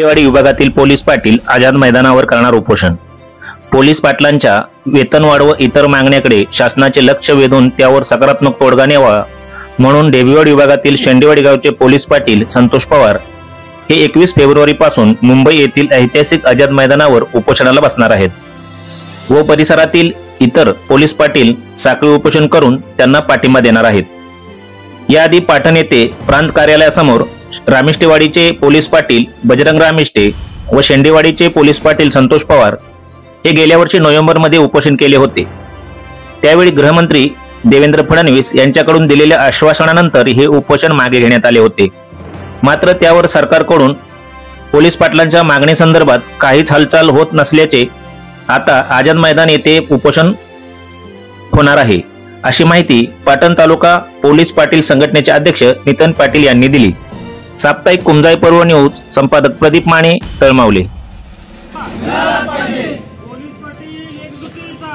शेंडेवाडी विभागातील पोलीस पाटील आझाद मैदानावर करणार उपोषण। पोलीस पाटलांच्या वेतनवाढ व इतर मागण्याकडे शासनाचे लक्ष वेधून त्यावर सकारात्मक तोडगा न्यावा म्हणून डेबिवडी विभागातील शेंडेवाडी गावचे पोलीस पाटील संतोष पवार हे 21 फेब्रुवारी पासून मुंबई येथील ऐतिहासिक आझाद मैदानावर उपोषणाला बसणार आहेत व परिसरातील इतर पोलीस पाटील साखळी उपोषण करून त्यांना पाठिंबा देणार आहेत। याआधी पाटण येथे प्रांत कार्यालयासमोर रामिष्टेवाडीचे पोलीस पाटील बजरंग रामिष्टे व शेंडेवाडीचे पोलीस पाटील संतोष पवार हे गेल्या वर्षी नोव्हेंबरमध्ये उपोषण केले होते। त्यावेळी गृहमंत्री देवेंद्र फडणवीस यांच्याकडून दिलेल्या आश्वासनानंतर हे उपोषण मागे घेण्यात आले होते। मात्र त्यावर सरकारकडून पोलीस पाटलांच्या मागणीसंदर्भात काहीच हालचाल होत नसल्याचे आता आझाद मैदान येथे उपोषण होणार आहे अशी माहिती पाटण तालुका पोलीस पाटील संघटनेचे अध्यक्ष नितीन पाटील यांनी दिली। साप्ताहिक कुमजाई पर्व न्यूज संपादक प्रदीप माने तळमावले। पोलीस पाटील एकजुटीचा